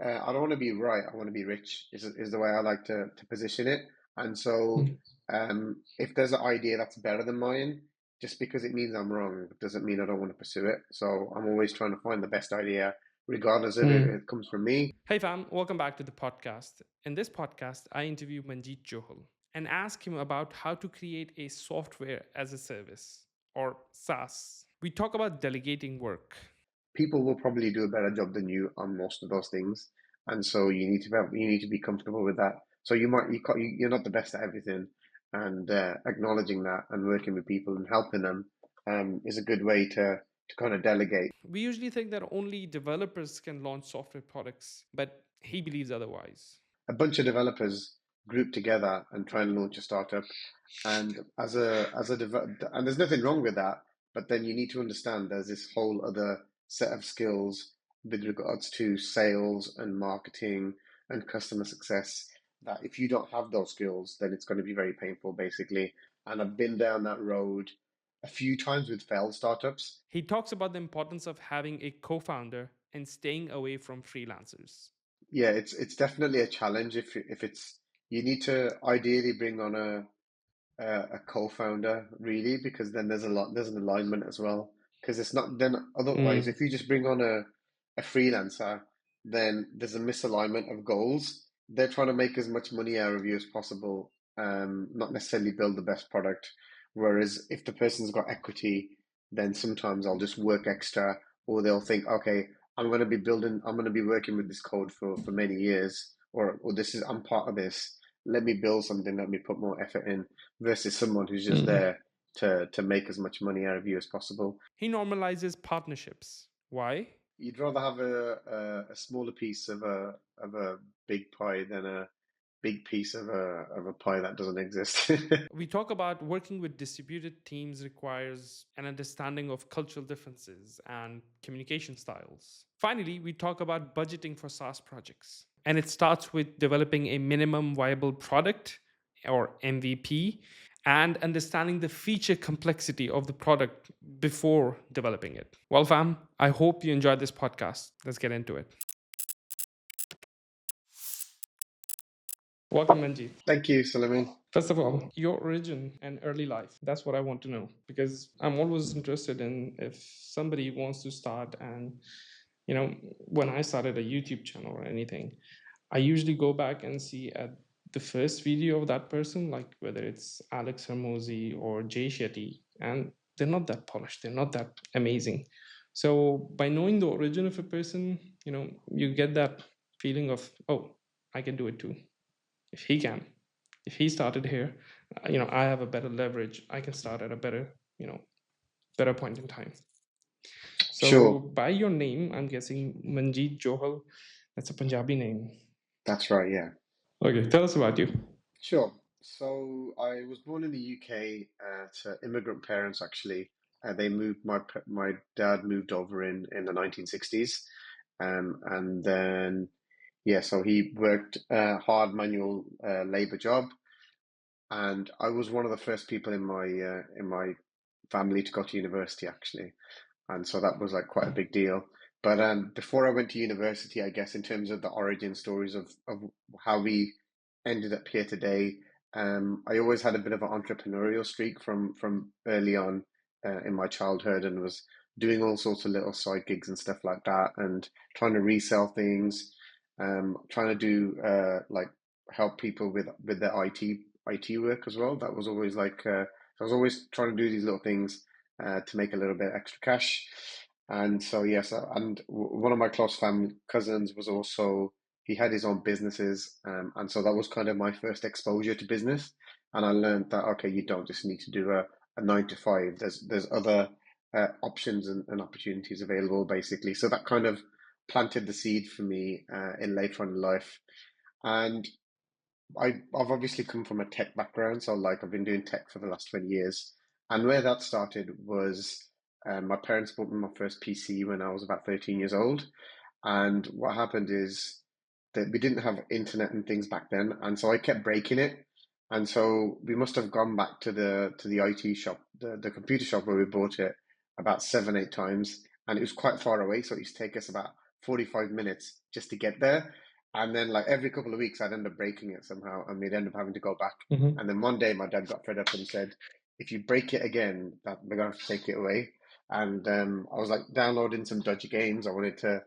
I don't want to be right. I want to be rich. Is the way I like to position it. And so, Mm. if there's an idea that's better than mine, just because it means I'm wrong, doesn't mean I don't want to pursue it. So I'm always trying to find the best idea, regardless of if Mm. it comes from me. Hey fam, welcome back to the podcast. In this podcast, I interview Manjit Johal and ask him about how to create a software as a service or SaaS. We talk about delegating work. People will probably do a better job than you on most of those things, and so you need to be comfortable with that. So you're not the best at everything, and acknowledging that and working with people and helping them is a good way to kind of delegate. We usually think that only developers can launch software products, but he believes otherwise. A bunch of developers group together and try and launch a startup, and and there's nothing wrong with that, but then you need to understand there's this whole other set of skills with regards to sales and marketing and customer success, that if you don't have those skills, then it's going to be very painful, basically. And I've been down that road a few times with failed startups. He talks about the importance of having a co founder and staying away from freelancers. Yeah, it's definitely a challenge if it's you need to ideally bring on a co-founder, really, because then there's an alignment as well, because it's not then otherwise Mm. if you just bring on a freelancer, then there's a misalignment of goals. They're trying to make as much money out of you as possible, not necessarily build the best product. Whereas if the person's got equity, then sometimes I'll just work extra, or they'll think, okay, I'm going to be working with this code for many years, or I'm part of this. Let me build something, let me put more effort in, versus someone who's just Mm. there to make as much money out of you as possible. He normalizes partnerships. Why? You'd rather have a smaller piece of a big pie than a big piece of a pie that doesn't exist. We talk about working with distributed teams requires an understanding of cultural differences and communication styles. Finally, we talk about budgeting for SaaS projects. And it starts with developing a minimum viable product or MVP and understanding the feature complexity of the product before developing it. Well, fam, I hope you enjoyed this podcast. Let's get into it. Welcome, Manjeet. Thank you, Suleiman. First of all, your origin and early life. That's what I want to know because I'm always interested in if somebody wants to start. And, when I started a YouTube channel or anything, I usually go back and see at the first video of that person, like whether it's Alex Hermosi or Jay Shetty, and they're not that polished, they're not that amazing. So by knowing the origin of a person, you get that feeling of, oh, I can do it too. If he can, if he started here, I have a better leverage. I can start at a better point in time. So Sure, by your name, I'm guessing Manjit Johal. That's a Punjabi name. that's right. Yeah, Okay, tell us about you. sure. So I was born in the UK to immigrant parents. Actually, they moved. My dad moved over in the 1960s, and then yeah, so he worked hard manual labor job, and I was one of the first people in my family to go to university, actually, and so that was like quite a big deal. But before I went to university, I guess in terms of the origin stories of how we ended up here today, I always had a bit of an entrepreneurial streak from early on in my childhood, and was doing all sorts of little side gigs and stuff like that, and trying to resell things, trying to do like help people with their IT work as well. That was always like I was always trying to do these little things to make a little bit extra cash. And so yes, and one of my close family cousins was also, he had his own businesses, and so that was kind of my first exposure to business. And I learned that okay, you don't just need to do a 9 to 5. There's other options and opportunities available, basically. So that kind of planted the seed for me in later on in life. And I've obviously come from a tech background, so like I've been doing tech for the last 20 years. And where that started was my parents bought me my first PC when I was about 13 years old. And what happened is that we didn't have internet and things back then, and so I kept breaking it. And so we must have gone back to the IT shop, the computer shop where we bought it about 7, 8 times, and it was quite far away, so it used to take us about 45 minutes just to get there. And then like every couple of weeks, I'd end up breaking it somehow, and we'd end up having to go back. Mm-hmm. And then one day, my dad got fed up and said, "If you break it again, that we're gonna have to take it away." And I was like downloading some dodgy games. I wanted to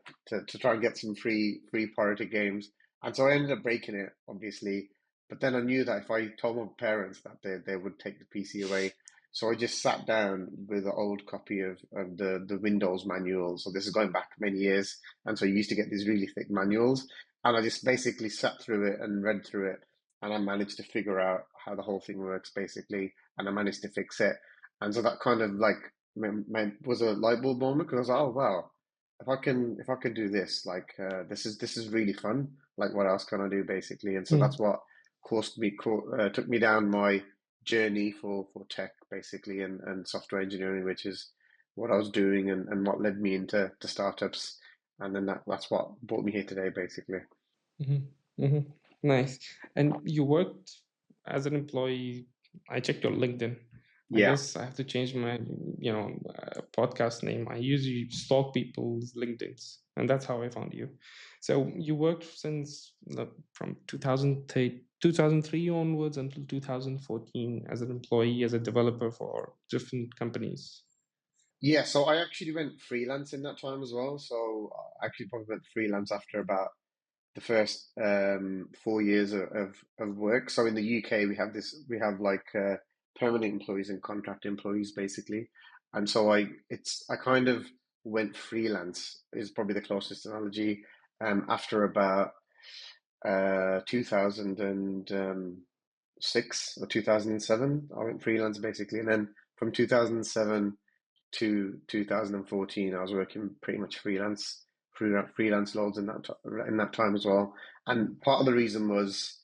try and get some free pirated games, and so I ended up breaking it, obviously. But then I knew that if I told my parents that they would take the PC away, so I just sat down with an old copy of the Windows manual. So this is going back many years, and so you used to get these really thick manuals, and I just basically sat through it and read through it, and I managed to figure out how the whole thing works basically, and I managed to fix it. And so that kind of like was a light bulb moment because I was like, oh wow, if I can do this, like this is really fun. Like what else can I do basically? And so that's what took me down my journey for tech basically and software engineering, which is what I was doing and what led me into to startups. And then that's what brought me here today, basically. Mm-hmm. Mm-hmm. Nice. And you worked as an employee. I checked your LinkedIn. I Yeah. guess I have to change my, podcast name. I usually stalk people's LinkedIn's, and that's how I found you. So you worked since from 2003 onwards until 2014 as an employee, as a developer for different companies. Yeah, so I actually went freelance in that time as well. So I actually probably went freelance after about the first 4 years of work. So in the UK, we have like permanent employees and contract employees basically, and so I kind of went freelance is probably the closest analogy. After about 2006 or 2007, I went freelance basically, and then from 2007 to 2014, I was working pretty much freelance loads in that time as well. And part of the reason was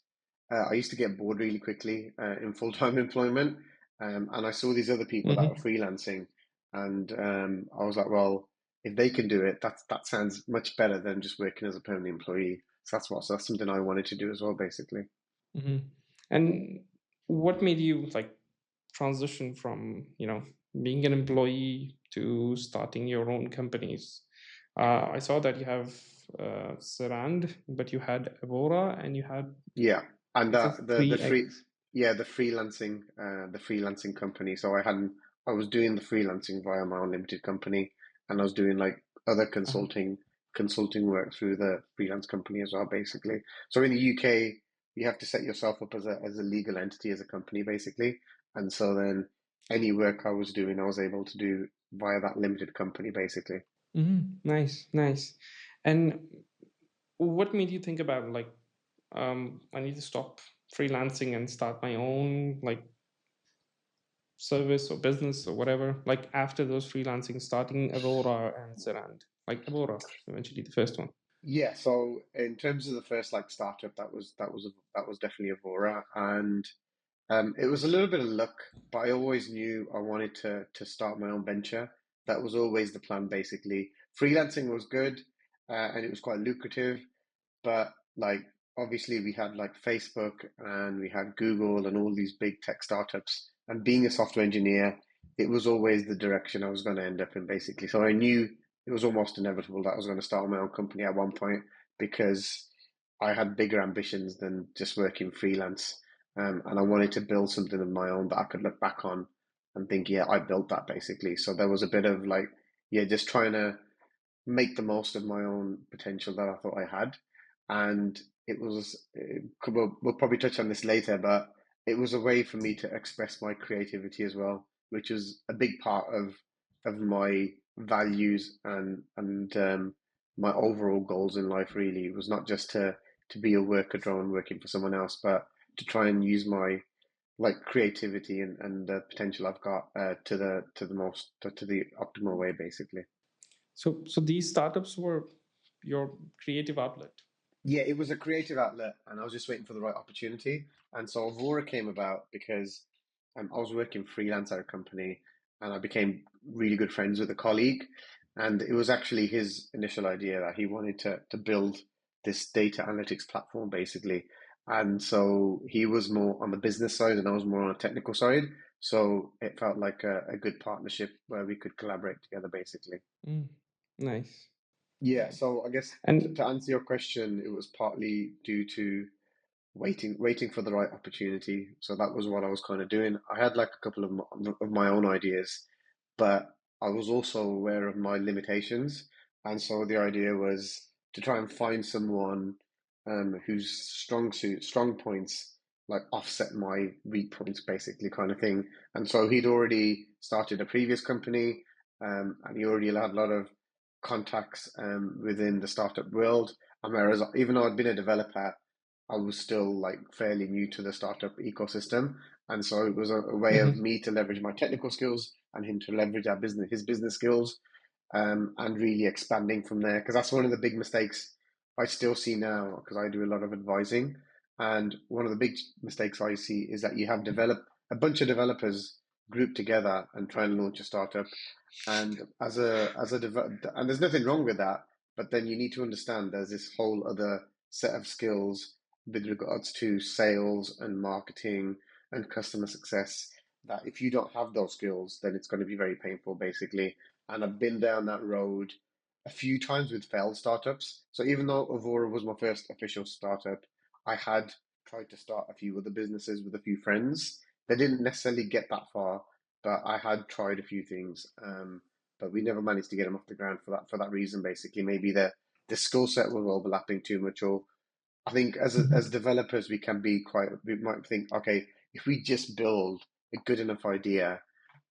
I used to get bored really quickly in full-time employment, and I saw these other people that were Mm-hmm. freelancing, and I was like, well, if they can do it, that sounds much better than just working as a permanent employee. So that's something I wanted to do as well, basically. Mm-hmm. And what made you like transition from being an employee to starting your own companies? I saw that you have Serand, but you had Evora, and you had, Yeah, and is it the three free X? yeah the freelancing company. So I was doing the freelancing via my own limited company, and I was doing like other Uh-huh. consulting work through the freelance company as well, basically. So in the UK, you have to set yourself up as a legal entity as a company, basically, and so then any work I was doing, I was able to do via that limited company, basically. Nice, nice. And what made you think about like, I need to stop freelancing and start my own like service or business or whatever? Like after those freelancing, starting Aurora and Serand, like Aurora, eventually the first one. Yeah, so in terms of the first like startup, that was definitely Avora, and it was a little bit of luck, but I always knew I wanted to start my own venture. That was always the plan, basically. Freelancing was good, and it was quite lucrative, but like obviously we had like Facebook and we had Google and all these big tech startups. And being a software engineer, it was always the direction I was going to end up in, basically. So I knew it was almost inevitable that I was going to start my own company at one point because I had bigger ambitions than just working freelance. And I wanted to build something of my own that I could look back on and think, yeah, I built that basically. So there was a bit of like, yeah, just trying to make the most of my own potential that I thought I had. And we'll probably touch on this later, but it was a way for me to express my creativity as well, which was a big part of my values and my overall goals in life. Really, it was not just to be a worker drone working for someone else, but to try and use my like creativity and the potential I've got to the optimal way, basically. So these startups were your creative outlet. Yeah, it was a creative outlet, and I was just waiting for the right opportunity. And so Aurora came about because I was working freelance at a company, and I became really good friends with a colleague. And it was actually his initial idea that he wanted to build this data analytics platform, basically. And so he was more on the business side, and I was more on the technical side. So it felt like a good partnership where we could collaborate together, basically. Mm, nice. Yeah, so I guess to And answer your question, it was partly due to waiting for the right opportunity. So that was what I was kind of doing. I had like a couple of my own ideas, but I was also aware of my limitations. And so the idea was to try and find someone whose strong points like offset my weak points, basically, kind of thing. And so he'd already started a previous company, and he already had a lot of contacts within the startup world. And whereas even though I'd been a developer, I was still like fairly new to the startup ecosystem. And so it was a way of Mhm. me to leverage my technical skills and him to leverage his business skills, and really expanding from there. Because that's one of the big mistakes I still see now, because I do a lot of advising. And one of the big mistakes I see is that you have a bunch of developers grouped together and try and launch a startup. And and there's nothing wrong with that, but then you need to understand there's this whole other set of skills with regards to sales and marketing and customer success, that if you don't have those skills, then it's going to be very painful, basically. And I've been down that road a few times with failed startups. So even though Avora was my first official startup, I had tried to start a few other businesses with a few friends. They didn't necessarily get that far, but I had tried a few things. But we never managed to get them off the ground for that reason. Basically, maybe the skill set was overlapping too much, or I think as Mhm. developers we might think, okay, if we just build a good enough idea,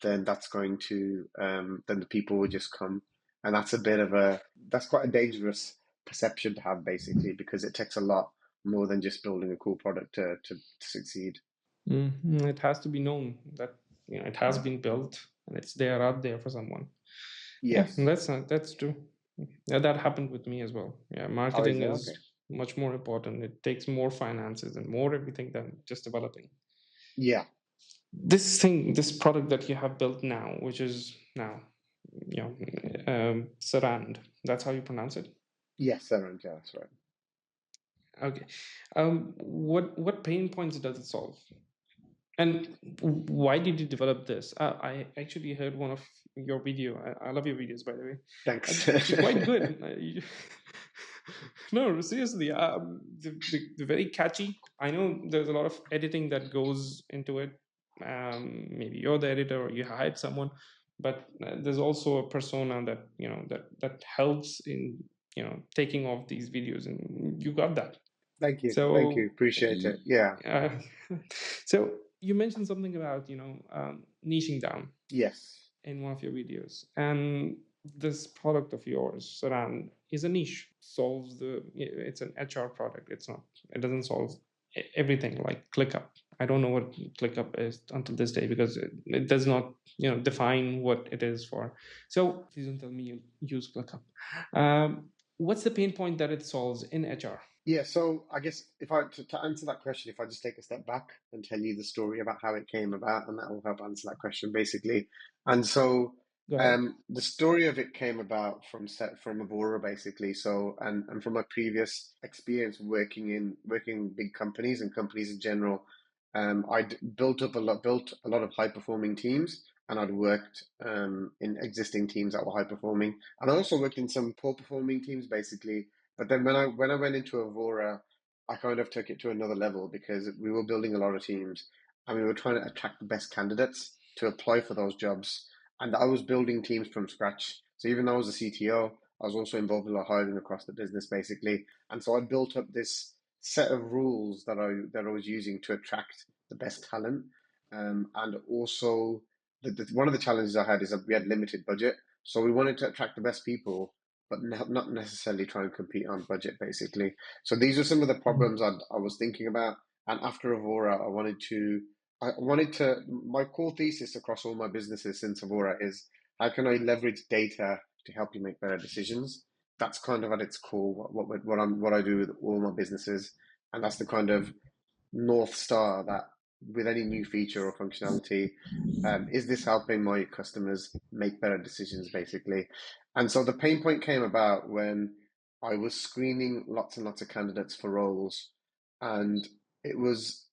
then then the people will just come, and that's quite a dangerous perception to have, basically, because it takes a lot more than just building a cool product to succeed. It has to be known that it has been built and it's there out there for someone. Yeah, Yes. that's true. Yeah, that happened with me as well. Yeah, Oh, is marketing it okay? is much more important. It takes more finances and more everything than just developing. Yeah. This product that you have built now, which is now, Serand. That's how you pronounce it. Yes, Serand, yeah, that's right. Okay. What pain points does it solve? And why did you develop this? I actually heard one of your video. I love your videos, by the way. Thanks. They're quite good. No, seriously, they're very catchy. I know there's a lot of editing that goes into it. Maybe you're the editor or you hired someone, but there's also a persona that that helps in taking off these videos, and you got that. Thank you. Thank you. So, Appreciate it. Yeah. uh, so you mentioned something about niching down Yes. in one of your videos, and this product of yours, Saran, is a niche. Solves it's an HR product. It's not. It doesn't solve everything like ClickUp. I don't know what ClickUp is until this day because it does not define what it is for. So please don't tell me you use ClickUp. What's the pain point that it solves in HR? Yeah, so I guess if to answer that question, if I just take a step back and tell you the story about how it came about, and that will help answer that question, basically. And so Go ahead. the story of it came about from Avora, basically. So and from my previous experience working in big companies and companies in general, built a lot of high performing teams, and I'd worked in existing teams that were high performing, and I also worked in some poor performing teams, basically. But then when I went into Avora, I kind of took it to another level, because we were building a lot of teams and we were trying to attract the best candidates to apply for those jobs. And I was building teams from scratch. So even though I was a CTO, I was also involved in the hiring across the business, basically. And so I built up this set of rules that I was using to attract the best talent. And also, one of the challenges I had is that we had limited budget, so we wanted to attract the best people, but not necessarily try and compete on budget, basically. So these are some of the problems I was thinking about. And after Avora, I wanted to, my core thesis across all my businesses since Avora is, how can I leverage data to help you make better decisions? That's kind of at its core what I do with all my businesses. And that's the kind of North Star, that with any new feature or functionality, is this helping my customers make better decisions, basically? And so the pain point came about when I was screening lots and lots of candidates for roles, and it was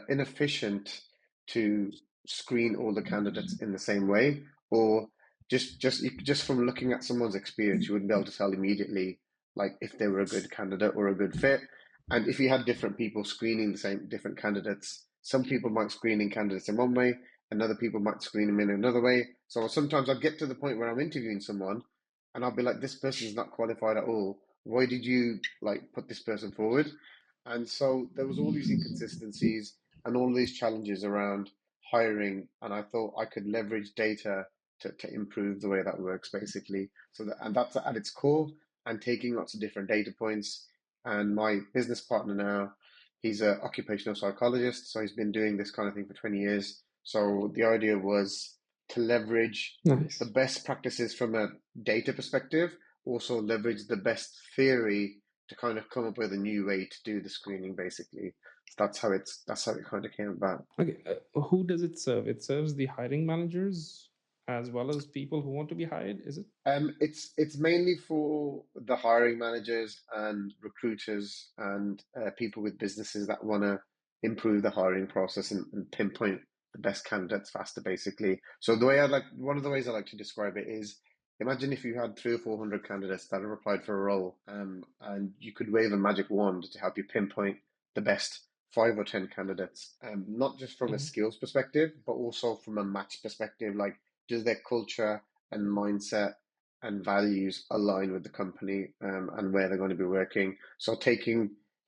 inefficient to screen all the candidates in the same way, or just from looking at someone's experience, you wouldn't be able to tell immediately like if they were a good candidate or a good fit. And if you had different people screening the same different candidates, some people might screen in candidates in one way, and other people might screen them in another way. So sometimes I'd get to the point where I'm interviewing someone, and I'll be like, this person's not qualified at all. Why did you like put this person forward? And so there was all these inconsistencies and all these challenges around hiring, and I thought I could leverage data to improve the way that works basically. And that's at its core, and taking lots of different data points. And my business partner now, he's an occupational psychologist, so he's been doing this kind of thing for 20 years. So the idea was to leverage the Nice. best practices from a data perspective, also leverage the best theory to kind of come up with a new way to do the screening basically. So that's how it kind of came about. Okay, who does it serve? It serves the hiring managers as well as people who want to be hired, is it? It's mainly for the hiring managers and recruiters and people with businesses that want to improve the hiring process and pinpoint the best candidates faster, basically. So one of the ways I like to describe it is, imagine if you had 300 or 400 candidates that have applied for a role, and you could wave a magic wand to help you pinpoint the best 5 or 10 candidates, not just from a Mhm. skills perspective, but also from a match perspective, like does their culture and mindset and values align with the company, and where they're going to be working. So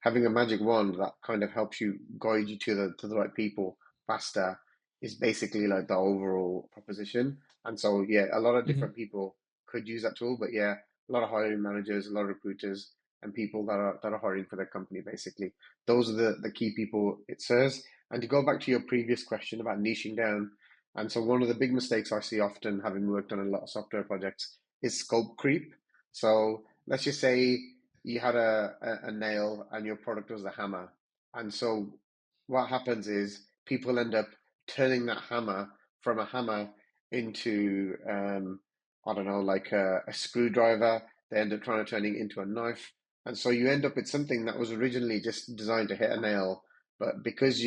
having a magic wand that kind of helps you guide you to the right people faster is basically like the overall proposition. And so yeah, a lot of different Mhm. people could use that tool, but yeah, a lot of hiring managers, a lot of recruiters, and people that are hiring for their company basically. Those are the key people it serves. And to go back to your previous question about niching down, and so one of the big mistakes I see often, having worked on a lot of software projects, is scope creep. So let's just say you had a nail and your product was a hammer. And so what happens is people end up turning that hammer from a hammer into, I don't know, like a screwdriver. They end up trying to turn it into a knife. And so you end up with something that was originally just designed to hit a nail, but because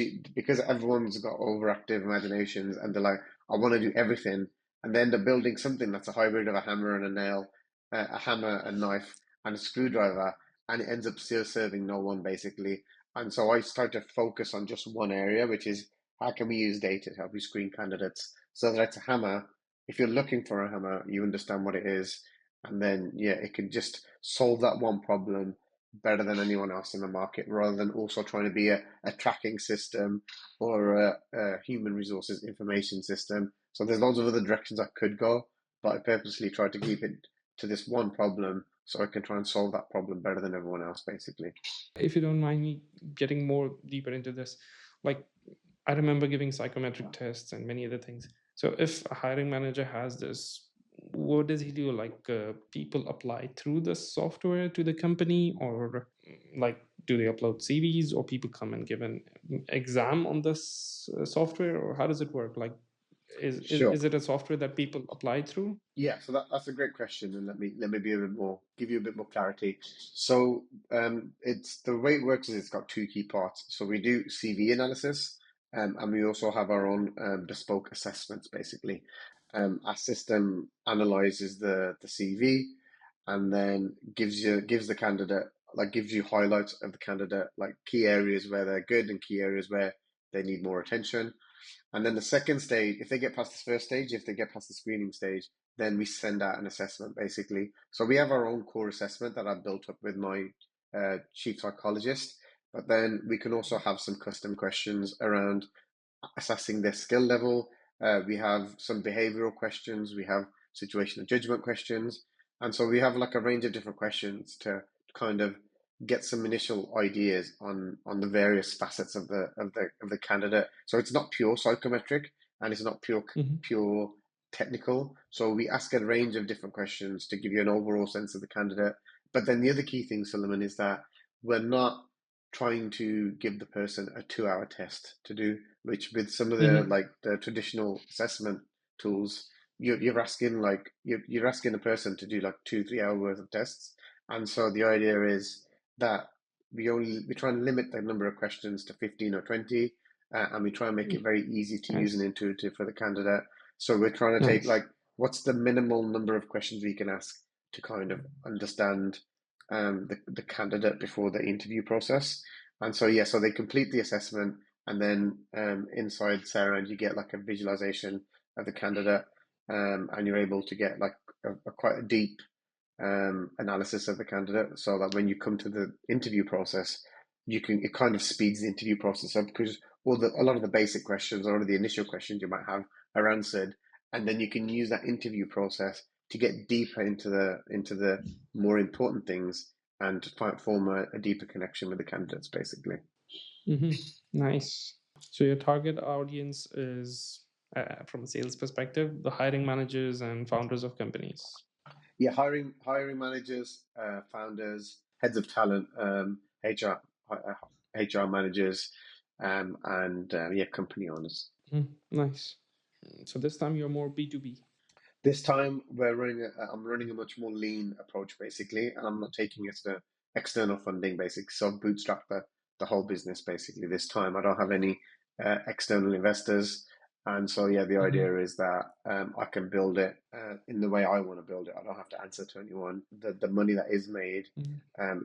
everyone's got overactive imaginations and they're like, I want to do everything, and they end up building something that's a hybrid of a hammer and a nail, a hammer, a knife, and a screwdriver, and it ends up still serving no one basically. And so I start to focus on just one area, which is how can we use data to help you screen candidates so that it's a hammer. If you're looking for a hammer, you understand what it is, and then yeah, it can just solve that one problem better than anyone else in the market, rather than also trying to be a tracking system or a human resources information system. So there's lots of other directions I could go, but I purposely try to keep it to this one problem so I can try and solve that problem better than everyone else, basically. If you don't mind me getting more deeper into this, like I remember giving psychometric tests and many other things. So if a hiring manager has this, what does he do? Like people apply through the software to the company, or like do they upload CVs, or people come and give an exam on this software, or how does it work? Like, Sure. is it a software that people apply through? Yeah, so that's a great question, and let me be a bit more give you a bit more clarity. So it's the way it works is it's got two key parts. So we do CV analysis, and we also have our own bespoke assessments. Basically, our system analyzes the CV, and then gives the candidate gives you highlights of the candidate, like key areas where they're good and key areas where they need more attention. And then the second stage, if they get past the first stage, if they get past the screening stage, then we send out an assessment basically. So we have our own core assessment that I've built up with my chief psychologist, but then we can also have some custom questions around assessing their skill level. We have some behavioral questions, we have situational judgment questions, and so we have like a range of different questions to kind of get some initial ideas on the various facets of the candidate. So it's not pure psychometric and it's not Mhm. pure technical. So we ask a range of different questions to give you an overall sense of the candidate. But then the other key thing, Solomon, is that we're not trying to give the person a 2 hour test to do, which with some of the Mhm. the traditional assessment tools, you're asking you're asking a person to do like 2 3 hour worth of tests. And so the idea is that we try and limit the number of questions to 15 or 20, and we try and make it very easy to use and Nice, intuitive for the candidate. So we're trying to take nice. what's the minimal number of questions we can ask to kind of understand the candidate before the interview process. And so yeah, so they complete the assessment, and then inside Serand you get like a visualization of the candidate, and you're able to get like a quite a deep analysis of the candidate, so that when you come to the interview process, it kind of speeds the interview process up, because a lot of the basic questions, a lot of the initial questions you might have are answered, and then you can use that interview process to get deeper into the more important things, and to form a deeper connection with the candidates, basically. Nice. So your target audience is, from a sales perspective, the hiring managers and founders of companies. Yeah, hiring managers, founders, heads of talent, HR managers, and yeah, company owners. Nice. So this time you're more B2B. This time I'm running a much more lean approach, basically, and I'm not taking it to external funding, basically. So I've bootstrapped the whole business, basically. This time I don't have any external investors, and so yeah, the idea is that I can build it in the way I want to build it. I don't have to answer to anyone. The money that is made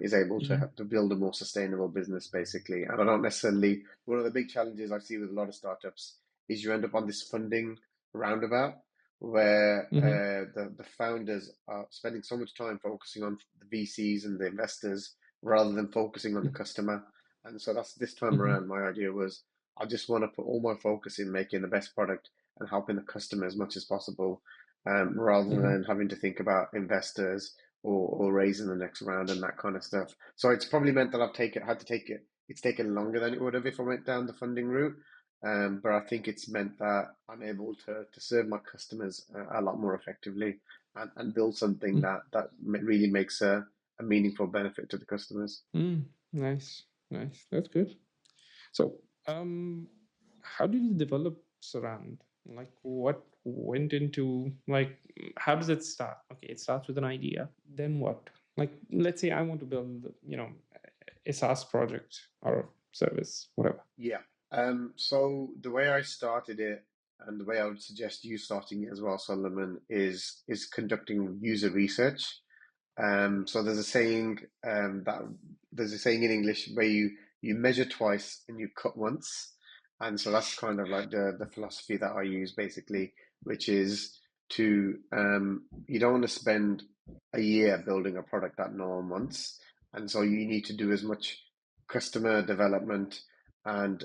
is able to build a more sustainable business, basically. And I don't necessarily. One of the big challenges I see with a lot of startups is you end up on this funding roundabout, where the founders are spending so much time focusing on the VCs and the investors rather than focusing on the customer. And so that's this time around. My idea was I just want to put all my focus in making the best product and helping the customer as much as possible, rather than having to think about investors or raising the next round and that kind of stuff. So it's probably meant that had to take it. It's taken longer than it would have if I went down the funding route. But I think it's meant that I'm able to serve my customers a lot more effectively, and build something that really makes a meaningful benefit to the customers. Nice, nice. That's good. So, how did you develop Serand? Like, what went into, like, how does it start? Okay, it starts with an idea. Then what? Like, let's say I want to build, a SaaS project or service, whatever. Yeah. So the way I started it, and the way I would suggest you starting it as well, Solomon, is conducting user research. So there's a saying in English where you measure twice and you cut once, and so that's kind of like the philosophy that I use, basically, which is to you don't want to spend a year building a product that no one wants, and so you need to do as much customer development and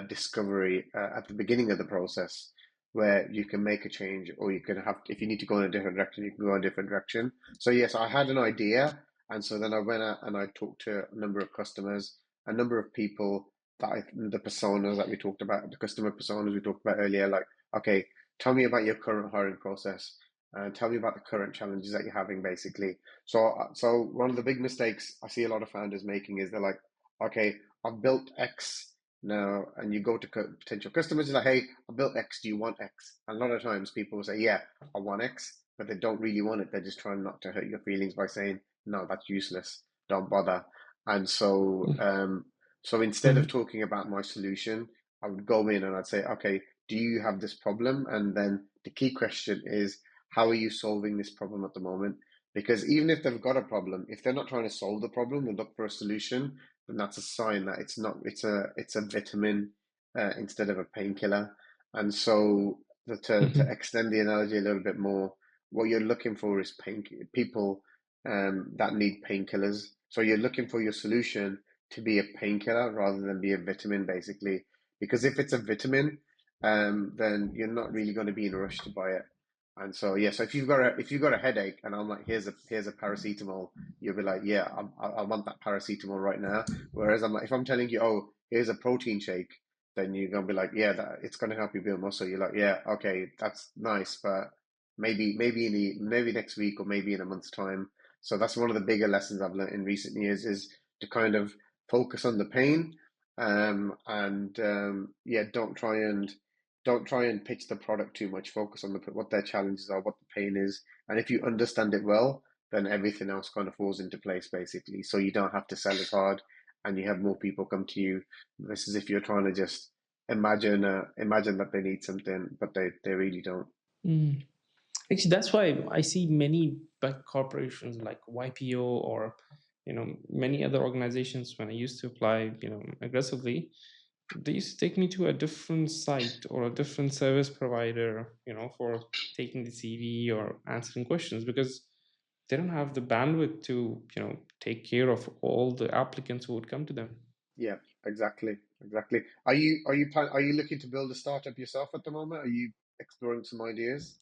discovery at the beginning of the process, where you can make a change, or you can have, if you need to go in a different direction, you can go in a different direction. So yes, I had an idea, and so then I went out and I talked to a number of customers, a number of people the personas that we talked about, the customer personas we talked about earlier. Like, okay, tell me about your current hiring process, and tell me about the current challenges that you're having, basically. So one of the big mistakes I see a lot of founders making is they're like, okay, I've built X now, and you go to potential customers, you're like, hey, I built X, do you want X? And a lot of times people will say, yeah, I want X, but they don't really want it. They're just trying not to hurt your feelings by saying, no, that's useless, don't bother. And so instead of talking about my solution, I would go in and I'd say, okay, do you have this problem? And then the key question is, how are you solving this problem at the moment? Because even if they've got a problem, if they're not trying to solve the problem and look for a solution, then that's a sign that it's a vitamin instead of a painkiller. And so to extend the analogy a little bit more, what you're looking for is people that need painkillers. So you're looking for your solution to be a painkiller rather than be a vitamin, basically. Because if it's a vitamin, then you're not really going to be in a rush to buy it. And so yeah, so if you've got a headache, and I'm like, here's a paracetamol, you'll be like, yeah, I want that paracetamol right now. Whereas if I'm telling you, oh, here's a protein shake, then you're gonna be like, yeah, it's gonna help you build muscle. You're like, yeah, okay, that's nice, but maybe next week, or maybe in a month's time. So that's one of the bigger lessons I've learned in recent years, is to kind of focus on the pain, and yeah, don't try and pitch the product too much. Focus on what their challenges are, what the pain is, and if you understand it well, then everything else kind of falls into place, basically. So you don't have to sell as hard, and you have more people come to you. This is if you're trying to just imagine that they need something, but they really don't. Mm. Actually, that's why I see many big corporations like YPO or many other organizations. When I used to apply, aggressively, they used to take me to a different site or a different service provider, for taking the CV or answering questions because they don't have the bandwidth to, take care of all the applicants who would come to them. Yeah, exactly, exactly. Are you looking to build a startup yourself at the moment? Are you exploring some ideas?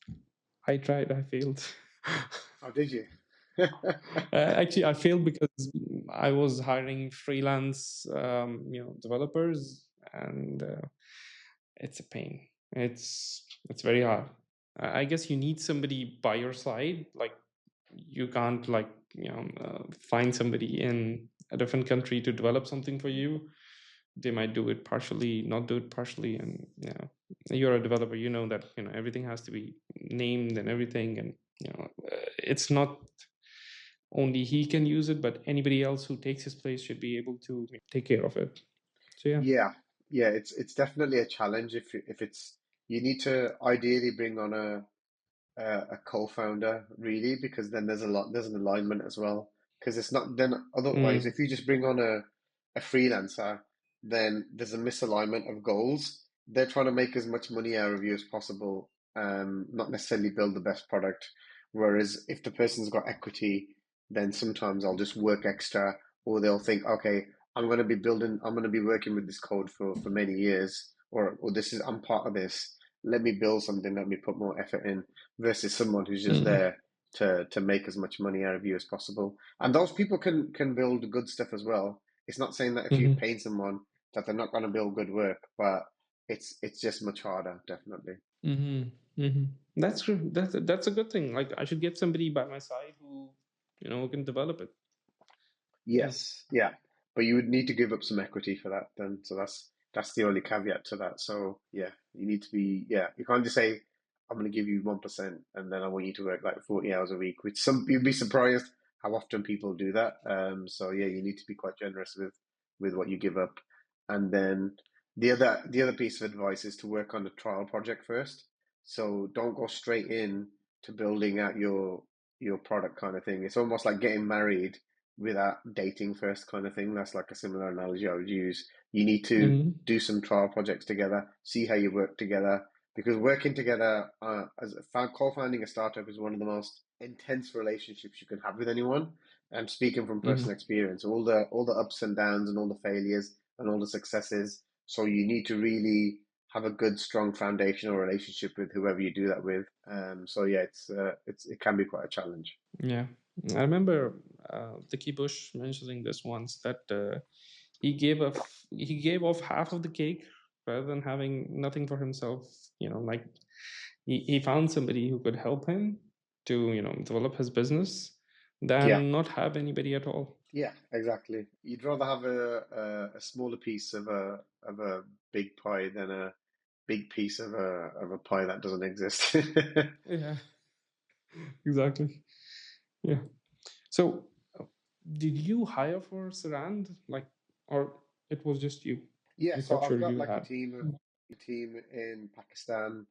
I tried, I failed. Oh, did you? Actually, I failed because I was hiring freelance, developers, and it's a pain. It's very hard. I guess you need somebody by your side. Like you can't find somebody in a different country to develop something for you. They might do it partially, not do it partially, and you're a developer. You know that everything has to be named and everything, and it's not only he can use it, but anybody else who takes his place should be able to take care of it. So yeah. Yeah, yeah. It's definitely a challenge if it's you need to ideally bring on a co-founder really because then there's an alignment as well because it's not then otherwise Mm, if you just bring on a freelancer then there's a misalignment of goals. They're trying to make as much money out of you as possible, not necessarily build the best product. Whereas if the person's got equity, then sometimes I'll just work extra, or they'll think, okay, I'm going to be working with this code for many years, or this is I'm part of this. Let me build something. Let me put more effort in versus someone who's just mm, there to make as much money out of you as possible. And those people can build good stuff as well. It's not saying that if you mm, pay someone that they're not going to build good work, but it's just much harder, definitely. mm, mm. That's true. That's a good thing. Like I should get somebody by my side who who can develop it. Yeah. Yes, yeah, but you would need to give up some equity for that then. So that's the only caveat to that. So yeah, you need to be yeah. You can't just say I'm going to give you 1% and then I want you to work like 40 hours a week. Which some you'd be surprised how often people do that. So yeah, you need to be quite generous with what you give up. And then the other piece of advice is to work on a trial project first. So don't go straight in to building out your product kind of thing. It's almost like getting married without dating first kind of thing. That's like a similar analogy I would use. You need to Mm, do some trial projects together, see how you work together, because working together as co-founding a startup is one of the most intense relationships you can have with anyone. I'm speaking from personal mm, experience, all the ups and downs and all the failures and all the successes. So you need to really have a good, strong foundational relationship with whoever you do that with. So yeah, it can be quite a challenge. yeah. I remember Dickie Bush mentioning this once that he gave off half of the cake rather than having nothing for himself. Like he found somebody who could help him to develop his business Yeah. than not have anybody at all. Yeah, exactly. You'd rather have a smaller piece of a big pie than a big piece of a pie that doesn't exist. Yeah, exactly. Yeah. So, did you hire for Serand, or it was just you? Yeah, I'm so quite I've sure got you like a had. team in Pakistan,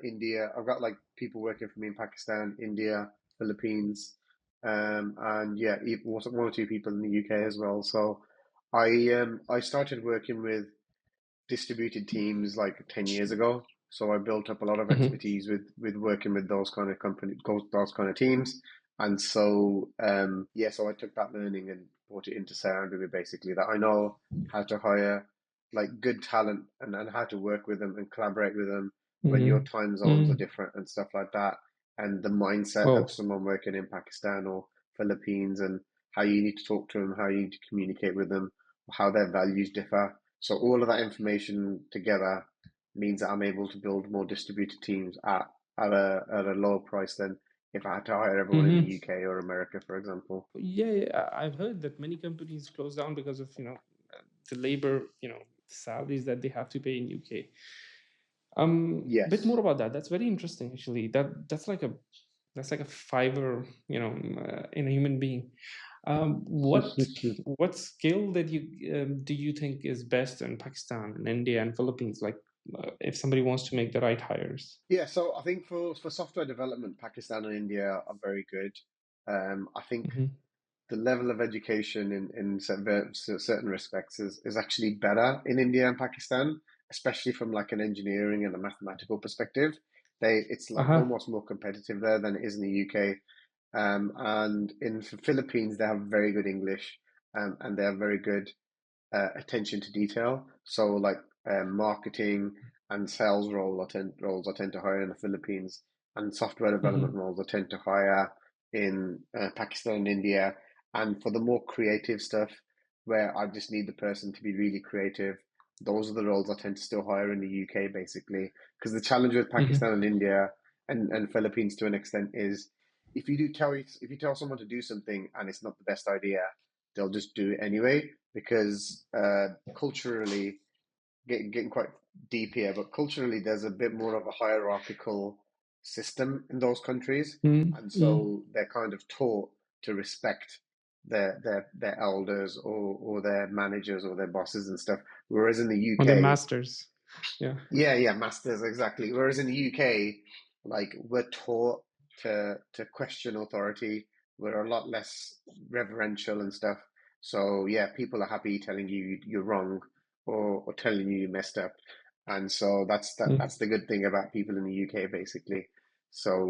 India. I've got like people working for me in Pakistan, India, Philippines, and yeah, even one or two people in the UK as well. So I started working with distributed teams like 10 years ago. So I built up a lot of Hmm. expertise with working with those kind of companies, those kind of teams. And so, yeah, so I took that learning and brought it into Serand basically that I know how to hire like good talent and how to work with them and collaborate with them when your Hmm. time zones are Hmm. different and stuff like that. And the mindset of Oh. someone working in Pakistan or Philippines and how you need to talk to them, how you need to communicate with them, how their values differ. So all of that information together means that I'm able to build more distributed teams at a lower price than if I had to hire everyone in the Hmm. UK or America, for example. Yeah, yeah, I've heard that many companies close down because of the labor, salaries that they have to pay in UK. Bit more Yes. about that. That's very interesting, actually. That's like a fiber, in a human being. What skill that you do you think is best in Pakistan and India and Philippines? Like, if somebody wants to make the right hires? Yeah, so I think for software development, Pakistan and India are very good. I think Hmm. the level of education in certain respects is actually better in India and Pakistan, especially from like an engineering and a mathematical perspective. It's like Uh-huh. almost more competitive there than it is in the UK. And in the Philippines, they have very good English, and they have very good attention to detail. So like marketing and sales roles I tend to hire in the Philippines, and software development Hmm. roles I tend to hire in Pakistan and India. And for the more creative stuff, where I just need the person to be really creative, those are the roles I tend to still hire in the UK basically. Because the challenge with Pakistan Hmm. and India and Philippines to an extent is if you tell someone to do something and it's not the best idea, they'll just do it anyway because culturally, getting quite deep here, but culturally, there's a bit more of a hierarchical system in those countries, and Mm-hmm. so they're kind of taught to respect their elders or their managers or their bosses and stuff. Whereas in the On the UK, masters. Yeah. yeah, yeah, masters, exactly. Whereas in the UK, like we're taught to question authority. We're a lot less reverential and stuff. So yeah, people are happy telling you you're wrong or telling you you messed up. And so that's the good thing about people in the UK basically. So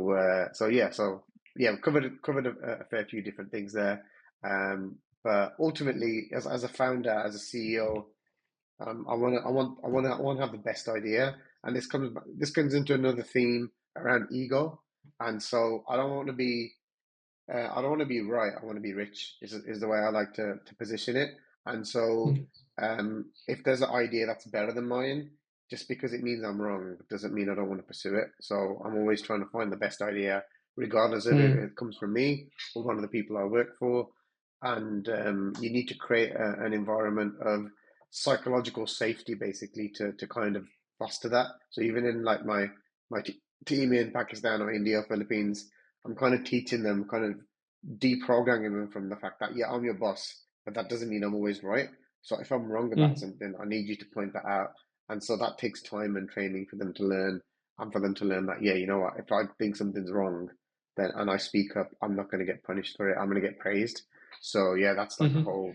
we've covered a fair few different things there. But ultimately, as a founder, as a CEO, I want to have the best idea, and this comes into another theme around ego, and so I don't want to be right. I want to be rich. Is the way I like to position it. And so, Mm-hmm. if there's an idea that's better than mine, just because it means I'm wrong, doesn't mean I don't want to pursue it. So I'm always trying to find the best idea, regardless of if it comes from me or one of the people I work for. And you need to create an environment of psychological safety, basically, to kind of foster that. So even in like my team in Pakistan or India or Philippines, I'm kind of teaching them, kind of deprogramming them from the fact that, yeah, I'm your boss, but that doesn't mean I'm always right. So if I'm wrong about Mm-hmm. something, I need you to point that out. And so that takes time and training for them to learn, and for them to learn that, yeah, you know what, if I think something's wrong, then and I speak up, I'm not going to get punished for it. I'm going to get praised. So yeah, that's like the Mm-hmm. whole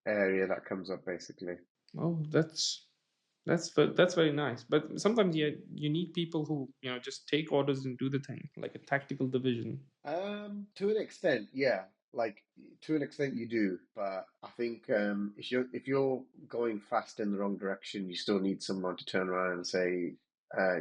area that comes up basically. Oh, that's very nice. But sometimes, yeah, you need people who just take orders and do the thing, like a tactical division. To an extent, yeah. Like to an extent you do, but I think if you're going fast in the wrong direction, you still need someone to turn around and say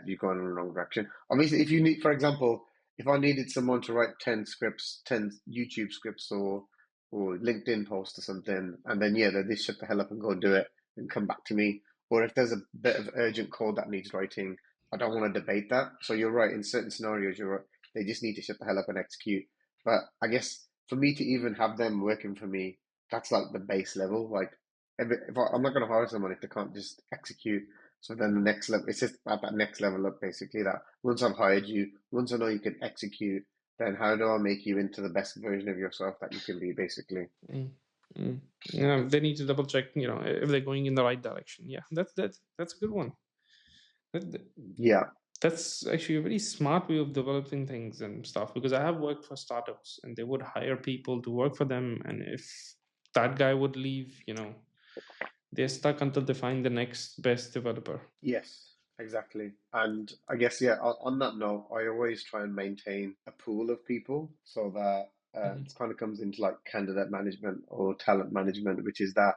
you're going in the wrong direction. Obviously, if you need, for example, if I needed someone to write 10 scripts, 10 YouTube scripts or LinkedIn post or something, and then yeah, they shut the hell up and go do it and come back to me. Or if there's a bit of urgent code that needs writing, I don't want to debate that. So you're right, in certain scenarios, you're right. They just need to shut the hell up and execute. But I guess for me to even have them working for me, that's like the base level. Like, I'm not going to hire someone if they can't just execute. So then the next level, it's just at that next level up, basically. That once I've hired you, once I know you can execute, then how do I make you into the best version of yourself that you can be, basically? Mm. Mm. Yeah, they need to double check, if they're going in the right direction. Yeah, that's a good one. That, Yeah. that's actually a very smart way of developing things and stuff, because I have worked for startups and they would hire people to work for them, and if that guy would leave, they're stuck until they find the next best developer. Yes, exactly. And I guess, yeah, on that note, I always try and maintain a pool of people so that Hmm. it kind of comes into like candidate management or talent management, which is that,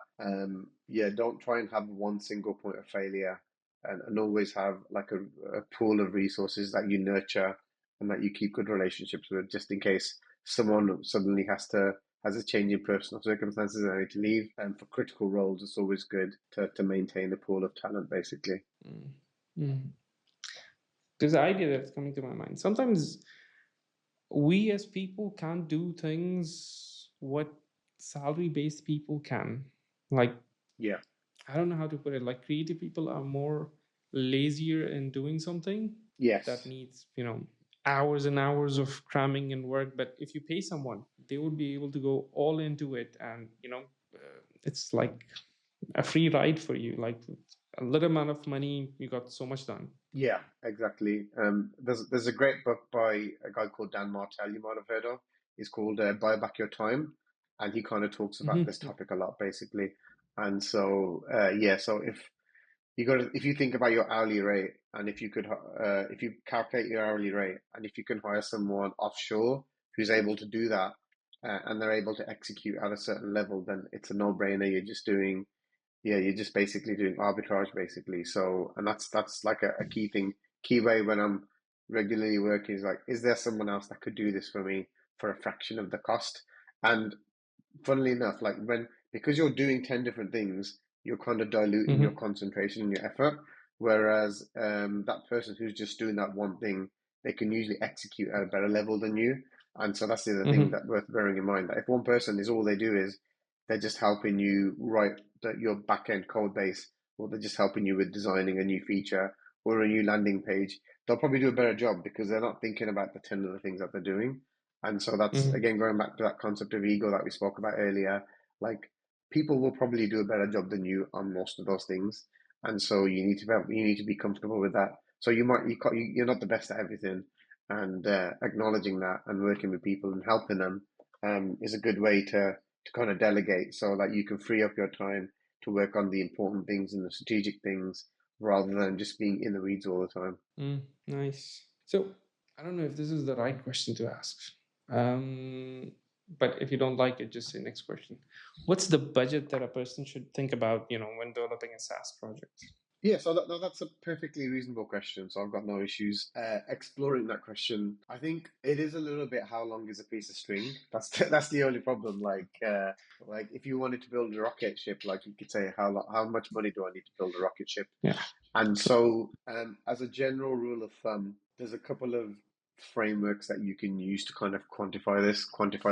yeah, don't try and have one single point of failure and always have like a pool of resources that you nurture and that you keep good relationships with, just in case someone suddenly has a change in personal circumstances and they need to leave. And for critical roles, it's always good to maintain a pool of talent, basically. Mm. Mm. There's an idea that's coming to my mind. Sometimes we as people can't do things what salary based people can. Like, Yeah. I don't know how to put it. Like, creative people are more lazier in doing something that Yes. needs, hours and hours of cramming and work. But if you pay someone, they would be able to go all into it, and it's like a free ride for you. Like, a little amount of money, you got so much done. Yeah, exactly. There's a great book by a guy called Dan Martell you might have heard of. It's called Buy Back Your Time, and he kind of talks about this Yeah. topic a lot, basically. And so, yeah, so if you think about your hourly rate, and if you calculate your hourly rate, and if you can hire someone offshore who's able to do that, and they're able to execute at a certain level, then it's a no-brainer. You're just basically doing arbitrage, basically. So, and that's like a key thing, key way when I'm regularly working is like, is there someone else that could do this for me for a fraction of the cost? And funnily enough, like because you're doing 10 different things, you're kind of diluting your Hmm. concentration and your effort. Whereas that person who's just doing that one thing, they can usually execute at a better level than you. And so that's the other thing that Hmm. worth bearing in mind, that if one person is all they do is they're just helping you write your back end code base, or they're just helping you with designing a new feature or a new landing page, they'll probably do a better job because they're not thinking about the 10 other things that they're doing. And so that's Hmm. again going back to that concept of ego that we spoke about earlier. Like people will probably do a better job than you on most of those things, and so you need to be comfortable with that. So you're not the best at everything, and acknowledging that and working with people and helping them is a good way to kind of delegate so that you can free up your time to work on the important things and the strategic things rather than just being in the weeds all the time. Nice. So I don't know if this is the right question to ask. But if you don't like it, just say next question. What's the budget that a person should think about, when developing a SaaS project? Yeah, so that's a perfectly reasonable question. So I've got no issues exploring that question. I think it is a little bit how long is a piece of string. That's the only problem. Like if you wanted to build a rocket ship, like you could say how much money do I need to build a rocket ship? Yeah. And so, as a general rule of thumb, there's a couple of frameworks that you can use to kind of quantify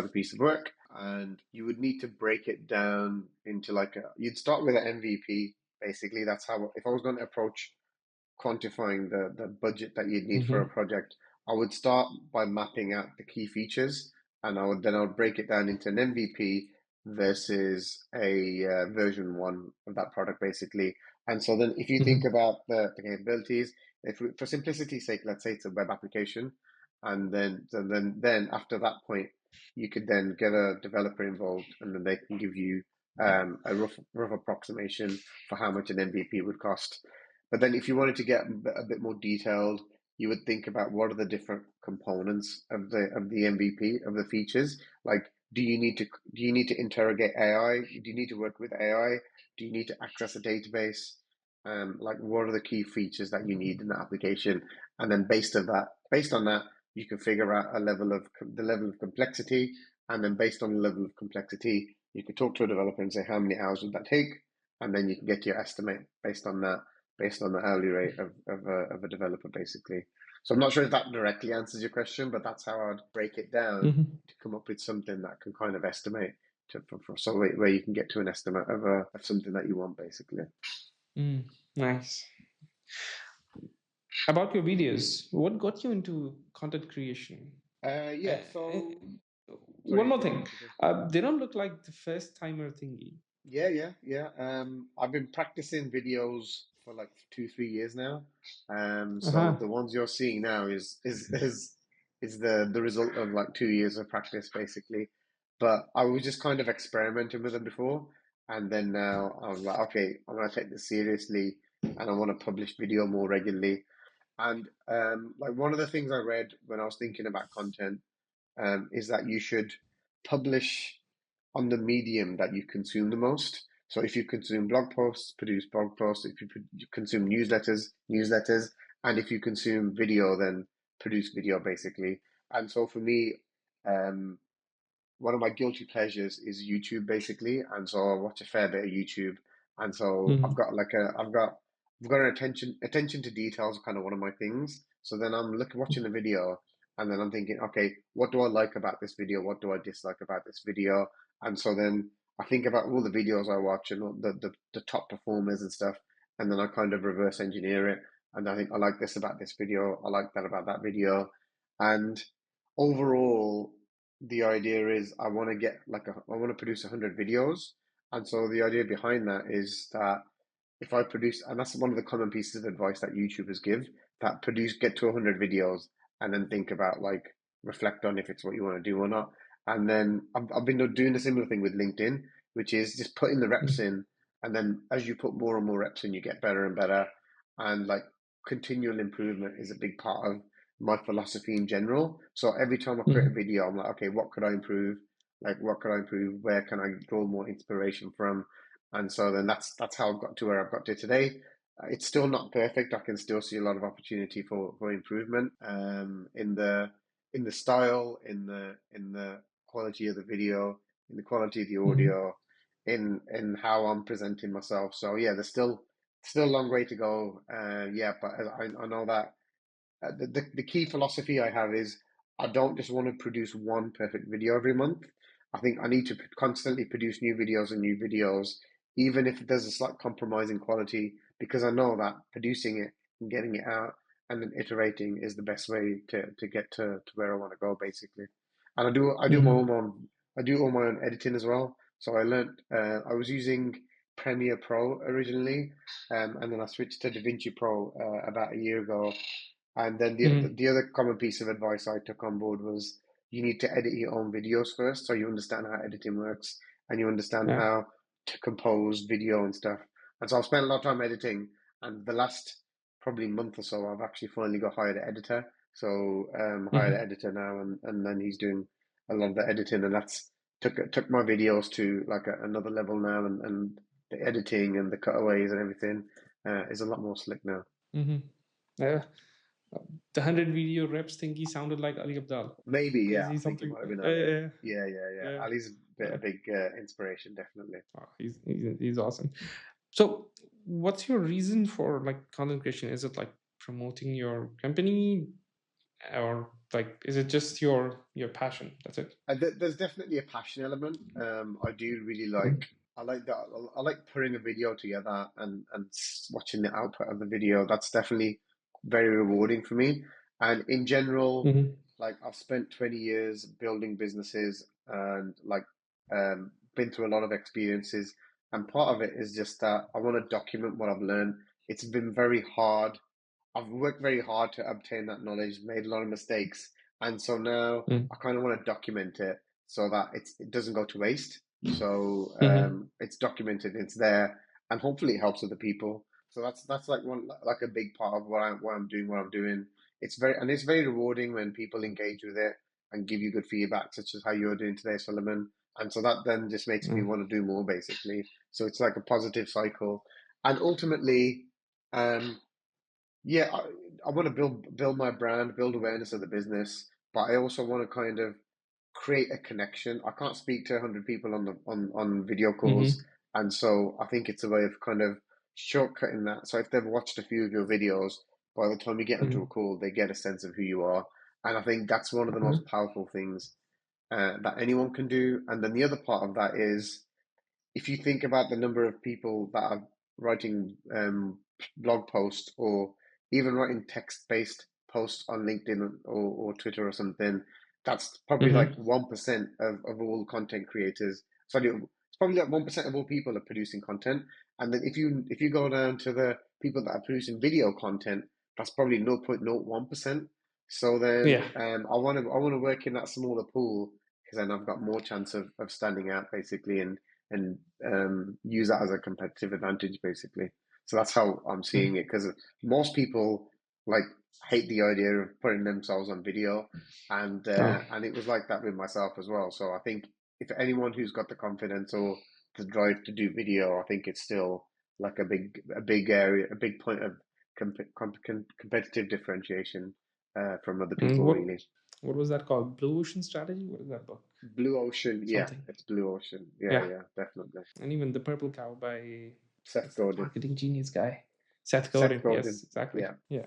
the piece of work. And you would need to break it down into you'd start with an MVP. Basically, that's how, if I was going to approach quantifying the budget that you'd need for a Hmm. project, I would start by mapping out the key features, and I would break it down into an MVP versus a version one of that product, basically. And so then, if you think Hmm. about the capabilities, if for simplicity's sake, let's say it's a web application, and then after that point, you could then get a developer involved, and then they can give you a rough approximation for how much an MVP would cost. But then if you wanted to get a bit more detailed, you would think about what are the different components of the MVP of the features. Like, do you need to interrogate AI? Do you need to work with AI? Do you need to access a database? Like, what are the key features that you need in the application? And then based on that, you can figure out the level of complexity. And then based on the level of complexity, you could talk to a developer and say, how many hours would that take? And then you can get your estimate based on the hourly rate of a developer, basically. So I'm not sure if that directly answers your question, but that's how I'd break it down Hmm. to come up with something that can kind of estimate so where you can get to an estimate of something that you want, basically. Nice. About your videos, what got you into content creation? Yeah. Uh, So One sorry, more go thing. on. Okay. They don't look like the first timer thingy. Yeah. I've been practicing videos for like 2, 3 years now. So Uh-huh. the ones you're seeing now is the result of like 2 years of practice, basically. But I was just kind of experimenting with them before, and then now I was like, okay, I'm gonna take this seriously, and I want to publish video more regularly. And like one of the things I read when I was thinking about content is that you should publish on the medium that you consume the most. So if you consume blog posts, produce blog posts. If you consume newsletters, and if you consume video, then produce video, basically. And so for me, um, one of my guilty pleasures is YouTube, basically, and so I watch a fair bit of YouTube, and so Mhm. I've got an attention to details, kind of one of my things. So then I'm looking watching the video, and then I'm thinking, okay, what do I like about this video? What do I dislike about this video? And so then I think about all the videos I watch and all the top performers and stuff, and then I kind of reverse engineer it, and I think I like this about this video, I like that about that video, and overall the idea is I want to produce 100 videos, and so the idea behind that is that if I produce, and that's one of the common pieces of advice that YouTubers give, that get to 100 videos and then think about like, reflect on if it's what you want to do or not. And then I've been doing a similar thing with LinkedIn, which is just putting the reps Mm, in. And then as you put more and more reps in, you get better and better. And like continual improvement is a big part of my philosophy in general. So every time I create a mm, video, I'm like, okay, what could I improve? Like, what could I improve? Where can I draw more inspiration from? And so then that's how I've got to where I've got to today. It's still not perfect. I can still see a lot of opportunity for improvement in the style, in the quality of the video, in the quality of the mm, audio, in how I'm presenting myself. So yeah, there's still a long way to go. Yeah, but I know that the key philosophy I have is I don't just want to produce one perfect video every month. I think I need to constantly produce new videos and new videos, even if there's a slight compromise in quality, because I know that producing it and getting it out and then iterating is the best way to get to where I want to go, basically. And mm, I do all my own editing as well. So I learned I was using Premiere Pro originally, and then I switched to DaVinci Pro about a year ago, and then mm, the other common piece of advice I took on board was you need to edit your own videos first, so you understand how editing works and you understand yeah. how to compose video and stuff. And so I've spent a lot of time editing, and the last probably month or so, I've actually finally got hired an editor. So hired an Mm, editor now, and then he's doing a lot of the editing, and that's took my videos to like another level now, and the editing and the cutaways and everything is a lot more slick now. mm. Yeah. The 100 video reps thingy sounded like Ali Abdal. Maybe, Is yeah. he I think it something? might have been Ali. Yeah, Yeah, yeah, yeah. yeah, Ali's a yeah. big inspiration, definitely. Oh, he's awesome. So, what's your reason for like content creation? Is it like promoting your company, or like is it just your passion? That's it. There's definitely a passion element. I do really Mm, I like that. I like putting a video together and watching the output of the video. That's definitely very rewarding for me. And in general, mm, like I've spent 20 years building businesses and like been through a lot of experiences. And part of it is just that I want to document what I've learned. It's been very hard. I've worked very hard to obtain that knowledge, made a lot of mistakes, and so now mm, I kind of want to document it so that it doesn't go to waste. So mm, it's documented, it's there, and hopefully it helps other people. So that's like like a big part of what I'm doing, what I'm doing. It's very rewarding when people engage with it and give you good feedback, such as how you're doing today, Solomon. And so that then just makes me mm, want to do more, basically. So it's like a positive cycle, and ultimately. Um, yeah, I want to build my brand, build awareness of the business, but I also want to kind of create a connection. I can't speak to 100 people on on video calls, mm, and so I think it's a way of kind of shortcutting that. So if they've watched a few of your videos, by the time you get onto a mm, call, they get a sense of who you are, and I think that's one of the most mm, powerful things that anyone can do. And then the other part of that is if you think about the number of people that are writing blog posts or even writing text-based posts on LinkedIn or Twitter or something, that's probably like mm, 1% of all content creators. Sorry, it's probably like 1% of all people are producing content. And then if you go down to the people that are producing video content, that's probably 0.01%. So then yeah. I want to work in that smaller pool because then I've got more chance of standing out basically and use that as a competitive advantage, basically. So that's how I'm seeing Mm. it. Because most people like hate the idea of putting themselves on video, Oh. and it was like that with myself as well. So I think if anyone who's got the confidence or the drive to do video, I think it's still like a big area, a big point of competitive differentiation from other Mm, people, really. what was that called? Blue Ocean Strategy? What is that book? Blue Ocean, yeah, Something. it's Blue Ocean. Yeah, Yeah. yeah, definitely. And even The Purple Cow by Seth what's that Godin. marketing genius guy? Seth Seth Godin. Yes, Godin. exactly. Yeah. Yeah.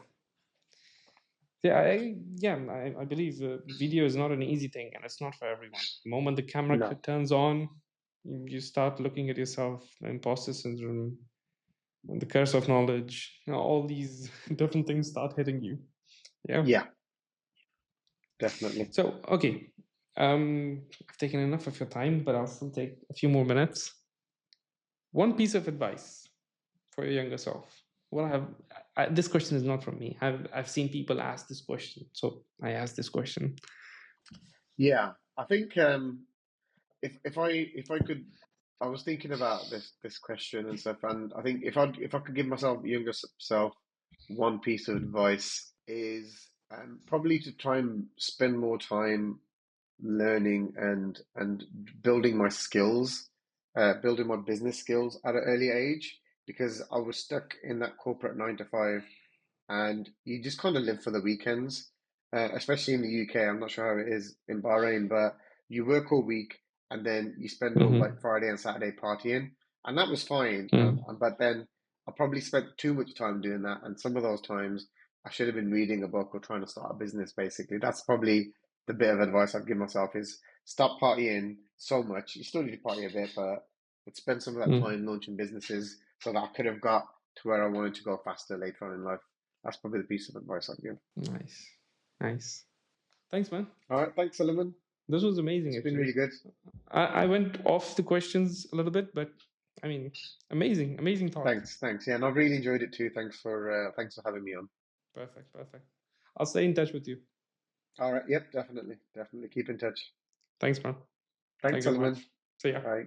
I believe video is not an easy thing and it's not for everyone. The moment the camera No. turns on, you start looking at yourself, the imposter syndrome, and the curse of knowledge. All these different things start hitting you. Yeah. Yeah, definitely. So, okay. I've taken enough of your time, but I'll still take a few more minutes. One piece of advice for your younger self? What have this question is not from me. I've seen people ask this question, so I asked this question. Yeah, I think if I could, I was thinking about this question and stuff, and I think if I could give myself younger self one piece of advice is probably to try and spend more time learning and building my skills, building my business skills at an early age because I was stuck in that corporate 9 to 5 and you just kind of live for the weekends, especially in the UK. I'm not sure how it is in Bahrain, but you work all week and then you spend all like Mm-hmm. Friday and Saturday partying, and that was fine. Mm. But then I probably spent too much time doing that, and some of those times I should have been reading a book or trying to start a business. Basically, that's probably the bit of advice I'd give myself is stop partying so much. You still need to party a bit, but spend some of that Mm. time launching businesses so that I could have got to where I wanted to go faster later on in life. That's probably the piece of advice I'd give. Nice, nice. Thanks, man. All right, thanks, Solomon. This was amazing, It's been actually. really good. I went off the questions a little bit, but I mean, amazing, amazing talk. Thanks. Yeah, and I've really enjoyed it too. Thanks for having me on. Perfect, perfect. I'll stay in touch with you. All right, yep, definitely. Keep in touch. Thanks, man. Thanks, Thank you so Solomon. much. See ya. Bye.